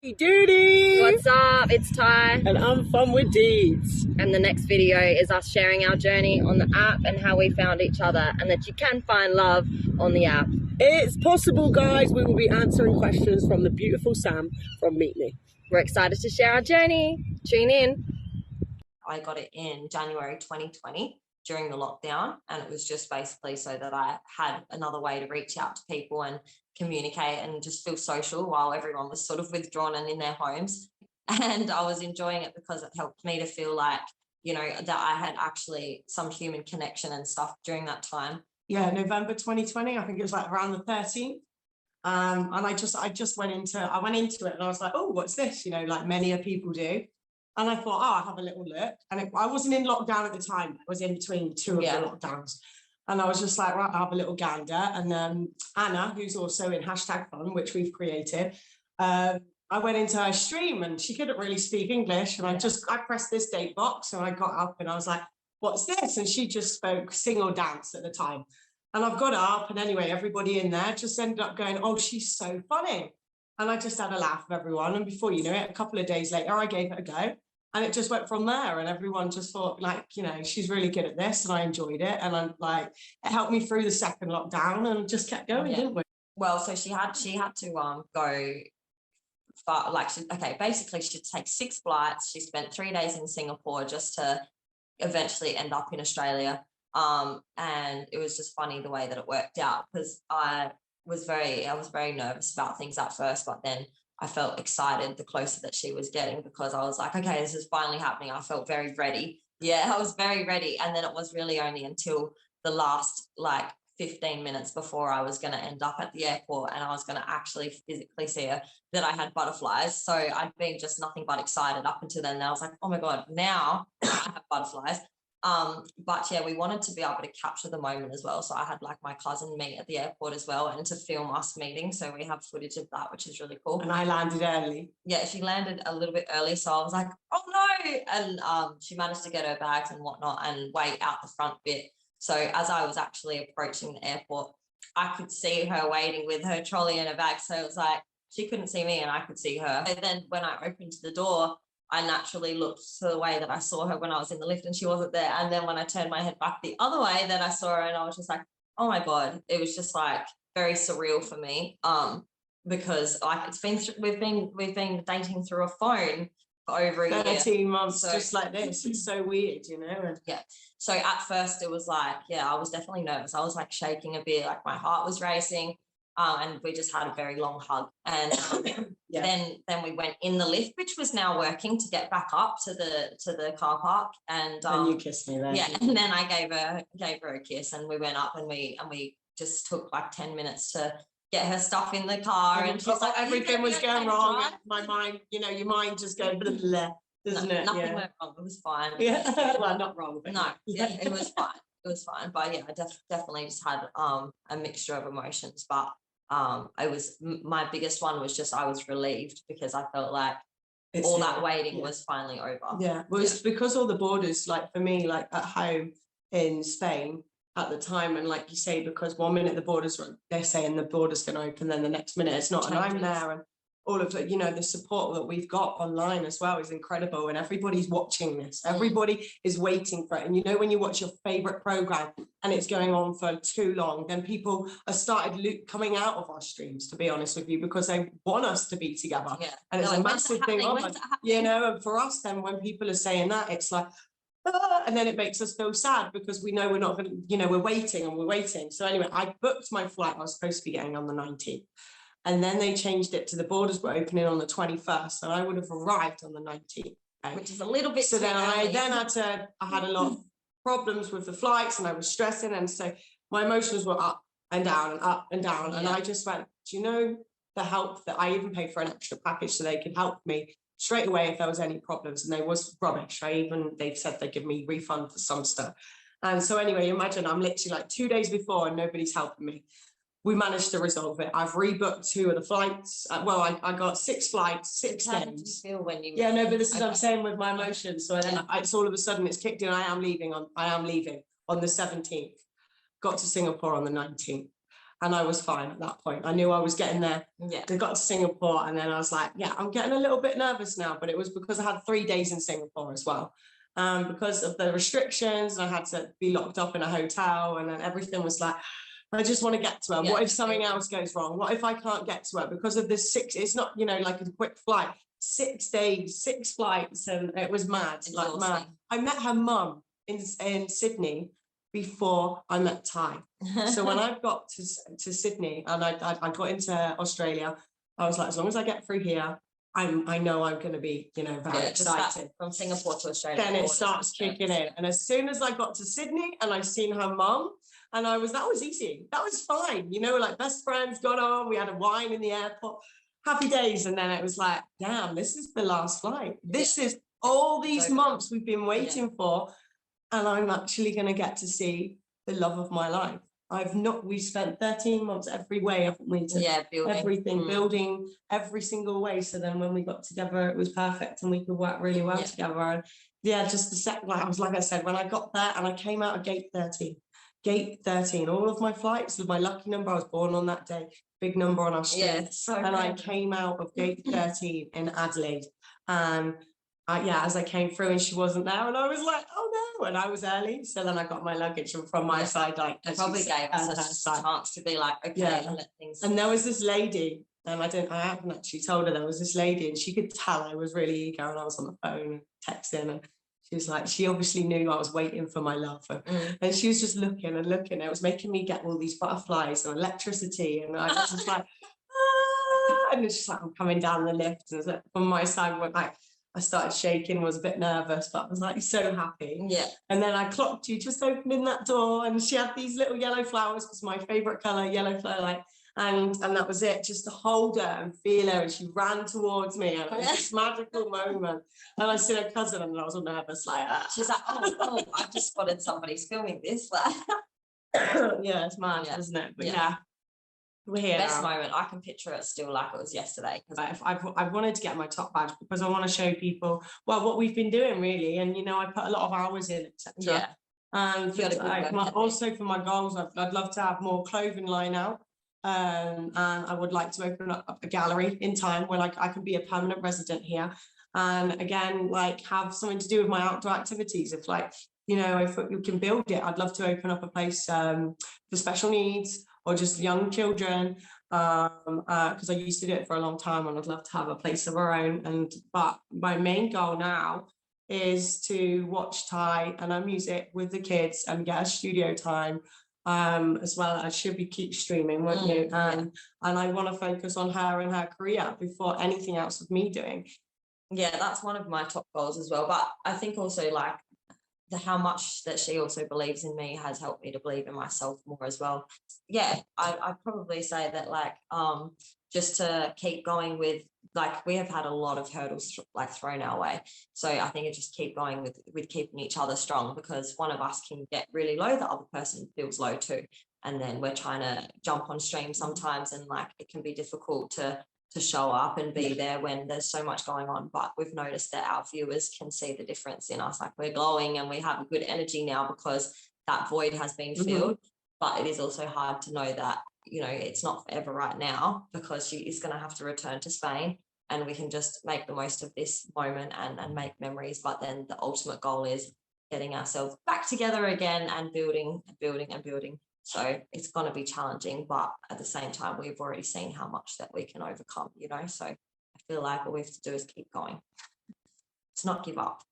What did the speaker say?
Doody! What's up? It's Ty. And I'm Fun with Deeds. And the next video is us sharing our journey on the app and how we found each other, and that you can find love on the app. It's possible, guys. We will be answering questions from the beautiful Sam from Meet Me. We're excited to share our journey. Tune in. I got it in January 2020 during the lockdown, and it was just basically so that I had another way to reach out to people and communicate and just feel social while everyone was sort of withdrawn and in their homes. And I was enjoying it because it helped me to feel like, you know, that I had actually some human connection and stuff during that time. Yeah, November 2020, I think it was like around the 13th. And I just went into it and I was like, oh, what's this? You know, like many people do. And I thought, oh, I'll have a little look. And I wasn't in lockdown at the time. I was in between two of the lockdowns. And I was just like, right, I'll have a little gander. And Anna, who's also in #fun, which we've created, I went into her stream and she couldn't really speak English. And I pressed this date box and I got up and I was like, what's this? And she just spoke sing or dance at the time. And I've got up, and anyway, everybody in there just ended up going, oh, she's so funny. And I just had a laugh with everyone. And before you know it, a couple of days later, I gave it a go. And it just went from there. And everyone just thought, like, you know, she's really good at this. And I enjoyed it. And I'm like, it helped me through the second lockdown and just kept going, didn't we? Well, so she had to go far, like, basically she'd take 6 flights. She spent 3 days in Singapore just to eventually end up in Australia. And it was just funny the way that it worked out, because I was very nervous about things at first, but then I felt excited the closer that she was getting, because I was like, okay, this is finally happening. I felt very ready. Yeah, I was very ready. And then it was really only until the last 15 minutes before I was going to end up at the airport and I was going to actually physically see her that I had butterflies. So I'd been just nothing but excited up until then. And I was like, oh my God, now I have butterflies. But yeah, we wanted to be able to capture the moment as well. So I had my cousin meet at the airport as well, and to film us meeting. So we have footage of that, which is really cool. And I landed early. Yeah, she landed a little bit early. So I was like, oh no. And she managed to get her bags and whatnot and wait out the front bit. So as I was actually approaching the airport, I could see her waiting with her trolley and her bag. So it was like, she couldn't see me and I could see her. And then when I opened the door, I naturally looked to the way that I saw her when I was in the lift and she wasn't there. And then when I turned my head back the other way, then I saw her and I was just like, oh my God, it was just very surreal for me. Because we've been dating through a phone for over a year. 13 months, so, just like this. It's so weird, you know? And yeah. So at first it was I was definitely nervous. I was shaking a bit, my heart was racing. And we just had a very long hug, and then we went in the lift, which was now working, to get back up to the car park, and you kissed me then. Yeah, and then I gave her a kiss, and we went up, and we just took 10 minutes to get her stuff in the car, and she's like, everything was going wrong. And my mind, your mind just going blah, blah, doesn't it? Nothing went wrong. It was fine. Yeah, well, not wrong. But no, yeah, it was fine. It was fine, but yeah, I definitely just had a mixture of emotions, but. My biggest one was just I was relieved, because I felt like that waiting was finally over. Yeah, well, it's because all the borders, for me, at home in Spain at the time, and like you say, because 1 minute the borders they're saying the borders can open, then the next minute it's not, and I'm there, and all of it, the support that we've got online as well is incredible, and everybody's watching this. Everybody is waiting for it. And when you watch your favorite program and it's going on for too long, then people have started coming out of our streams, to be honest with you, because they want us to be together. Yeah. And it's a massive thing. And for us, then when people are saying that, it's like, and then it makes us feel sad, because we know we're not going to, we're waiting. So anyway, I booked my flight. I was supposed to be getting on the 19th. And then they changed it to the borders were opening on the 21st, and I would have arrived on the 19th. Which is a little bit. So then I had a lot of problems with the flights, and I was stressing, and so my emotions were up and down and up and down. And I just went, do you know the help that I even paid for an extra package so they could help me straight away if there was any problems? And they was rubbish. They've said they'd give me refund for some stuff. And so anyway, imagine I'm literally 2 days before and nobody's helping me. We managed to resolve it. I've rebooked 2 of the flights. I got 6 flights, 6 days. How did you feel when you? Yeah, no, but this is what I'm saying with my emotions. So then it's all of a sudden it's kicked in. I am leaving on the 17th. Got to Singapore on the 19th. And I was fine at that point. I knew I was getting there. Yeah. We got to Singapore and then I was like, yeah, I'm getting a little bit nervous now, but it was because I had 3 days in Singapore as well. Because of the restrictions, and I had to be locked up in a hotel, and then everything was like, I just want to get to her. Yeah, what if something else goes wrong? What if I can't get to her because of this it's not, you know, like a quick flight, 6 days, 6 flights, and it was mad, like mad. I met her mum in Sydney before I met Ty. So when I got to Sydney and I got into Australia, I was like, as long as I get through here, I know I'm going to be, you know, very excited. From Singapore to Australia. Then it starts kicking in. And as soon as I got to Sydney and I seen her mum, and that was easy. That was fine. You know, like best friends got on. We had a wine in the airport. Happy days. And then it was like, damn, this is the last flight. This is all these months we've been waiting for. And I'm actually going to get to see the love of my life. We spent 13 months every way, haven't we? Building. Everything, building every single way. So then when we got together, it was perfect and we could work really well together. And just the second, like I said, when I got there and I came out of gate 13, all of my flights with my lucky number, I was born on that day, big number on our street. I came out of gate 13 in Adelaide. And as I came through and she wasn't there, and I was like, oh no, and I was early. So then I got my luggage, and from my side, like, it probably gave us a chance to be like, okay, let things. And there was this lady, and I haven't actually told her, there was this lady, and she could tell I was really eager, and I was on the phone texting, and she was like, she obviously knew I was waiting for my love, and she was just looking and looking. It was making me get all these butterflies and electricity, and I was just like, and it's just like, I'm coming down the lift, and like, from my side, went like, I started shaking, was a bit nervous, but I was like so happy. Yeah. And then I clocked you just opening that door, and she had these little yellow flowers, was my favorite color, yellow flower light. And that was it, just to hold her and feel her. And she ran towards me, and it was this magical moment. And I see her cousin, and I was all nervous, like, she's like, oh, I just spotted somebody's filming this. Yeah, it's mad, isn't it? But we're here. Best moment. I can picture it still like it was yesterday. Because I wanted to get my top badge because I want to show people what we've been doing, really. And you know, I put a lot of hours in, etc. And also for my goals, I'd love to have more clothing line out. And I would like to open up a gallery in time where I can be a permanent resident here. And again, like, have something to do with my outdoor activities. If, like, you know, if we can build it, I'd love to open up a place for special needs or just young children, because I used to do it for a long time, and I'd love to have a place of our own. But my main goal now is to watch Ty and her music with the kids and get a studio time, as well. I should be keep streaming, won't you? And I want to focus on her and her career before anything else with me doing. Yeah, that's one of my top goals as well. But I think also, like, how much that she also believes in me has helped me to believe in myself more as well. Yeah, I'd probably say that, like, just to keep going with, like, we have had a lot of hurdles like thrown our way. So I think it just keep going with keeping each other strong, because one of us can get really low, the other person feels low too. And then we're trying to jump on stream sometimes, and like, it can be difficult to show up and be there when there's so much going on. But we've noticed that our viewers can see the difference in us. Like, we're glowing and we have a good energy now because that void has been filled. But it is also hard to know that, you know, it's not forever right now, because she is going to have to return to Spain, and we can just make the most of this moment and make memories. But then the ultimate goal is getting ourselves back together again and building and building and building. So it's going to be challenging, but at the same time, we've already seen how much that we can overcome, you know. So I feel like all we have to do is keep going. It's not give up.